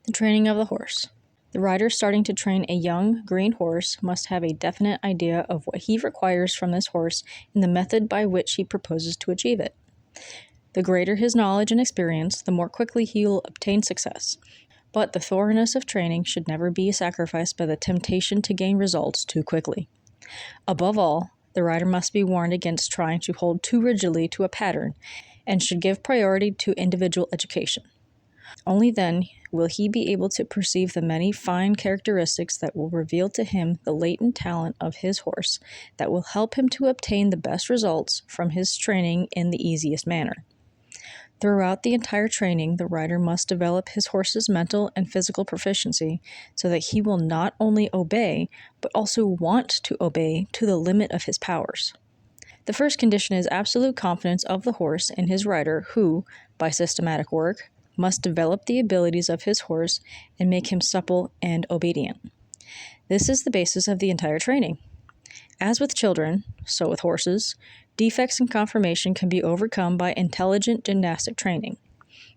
The training of the horse. The rider starting to train a young green horse must have a definite idea of what he requires from this horse and the method by which he proposes to achieve it. The greater his knowledge and experience, the more quickly he will obtain success. But the thoroughness of training should never be sacrificed by the temptation to gain results too quickly. Above all, the rider must be warned against trying to hold too rigidly to a pattern and should give priority to individual education. Only then will he be able to perceive the many fine characteristics that will reveal to him the latent talent of his horse that will help him to obtain the best results from his training in the easiest manner. Throughout the entire training, the rider must develop his horse's mental and physical proficiency so that he will not only obey, but also want to obey to the limit of his powers. The first condition is absolute confidence of the horse in his rider who, by systematic work, must develop the abilities of his horse and make him supple and obedient. This is the basis of the entire training. As with children, so with horses, defects in conformation can be overcome by intelligent gymnastic training.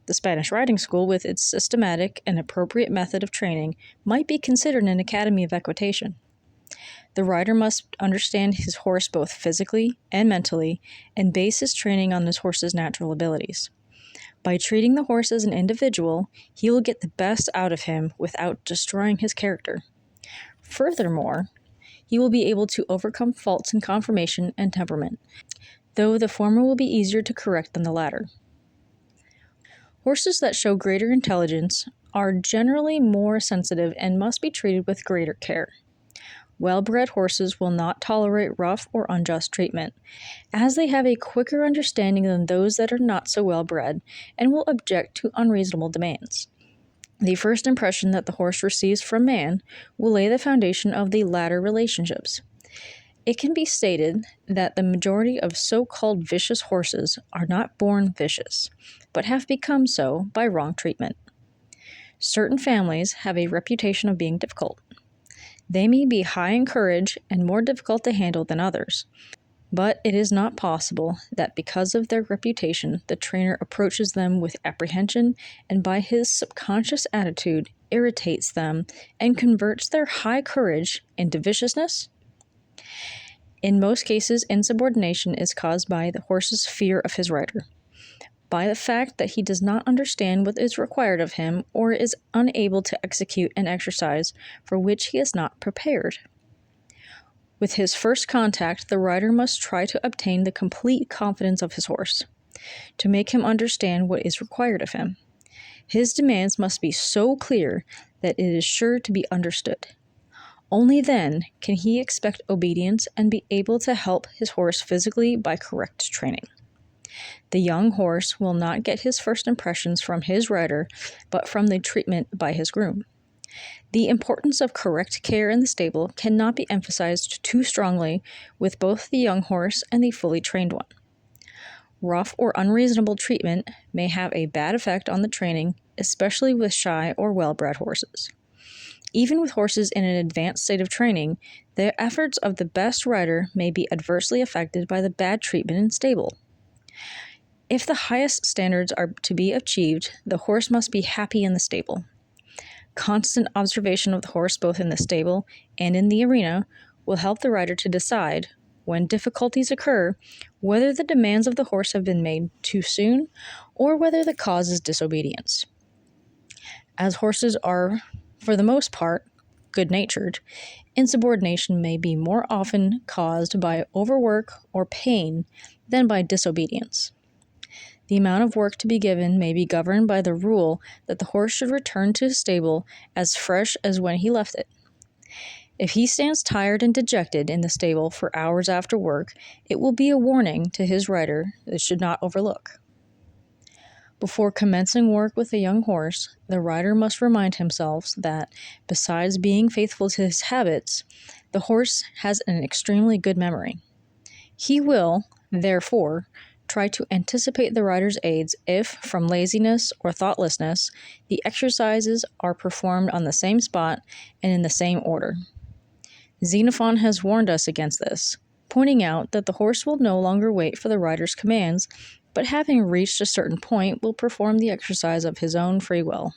The Spanish riding school, with its systematic and appropriate method of training, might be considered an academy of equitation. The rider must understand his horse both physically and mentally and base his training on his horse's natural abilities. By treating the horse as an individual, he will get the best out of him without destroying his character. Furthermore, he will be able to overcome faults in conformation and temperament, though the former will be easier to correct than the latter. Horses that show greater intelligence are generally more sensitive and must be treated with greater care. Well-bred horses will not tolerate rough or unjust treatment, as they have a quicker understanding than those that are not so well-bred and will object to unreasonable demands. The first impression that the horse receives from man will lay the foundation of the latter relationships. It can be stated that the majority of so-called vicious horses are not born vicious, but have become so by wrong treatment. Certain families have a reputation of being difficult. They may be high in courage and more difficult to handle than others, but it is not possible that because of their reputation, the trainer approaches them with apprehension and by his subconscious attitude irritates them and converts their high courage into viciousness. In most cases, insubordination is caused by the horse's fear of his rider, by the fact that he does not understand what is required of him or is unable to execute an exercise for which he is not prepared. With his first contact, the rider must try to obtain the complete confidence of his horse, to make him understand what is required of him. His demands must be so clear that it is sure to be understood. Only then can he expect obedience and be able to help his horse physically by correct training. The young horse will not get his first impressions from his rider, but from the treatment by his groom. The importance of correct care in the stable cannot be emphasized too strongly with both the young horse and the fully trained one. Rough or unreasonable treatment may have a bad effect on the training, especially with shy or well-bred horses. Even with horses in an advanced state of training, the efforts of the best rider may be adversely affected by the bad treatment in stable. If the highest standards are to be achieved, the horse must be happy in the stable. Constant observation of the horse both in the stable and in the arena will help the rider to decide, when difficulties occur, whether the demands of the horse have been made too soon or whether the cause is disobedience. As horses are, for the most part, good-natured, insubordination may be more often caused by overwork or pain than by disobedience. The amount of work to be given may be governed by the rule that the horse should return to his stable as fresh as when he left it. If he stands tired and dejected in the stable for hours after work, it will be a warning to his rider that should not overlook. Before commencing work with a young horse, the rider must remind himself that, besides being faithful to his habits, the horse has an extremely good memory. He will, therefore, try to anticipate the rider's aids if, from laziness or thoughtlessness, the exercises are performed on the same spot and in the same order. Xenophon has warned us against this, pointing out that the horse will no longer wait for the rider's commands, but having reached a certain point will perform the exercise of his own free will.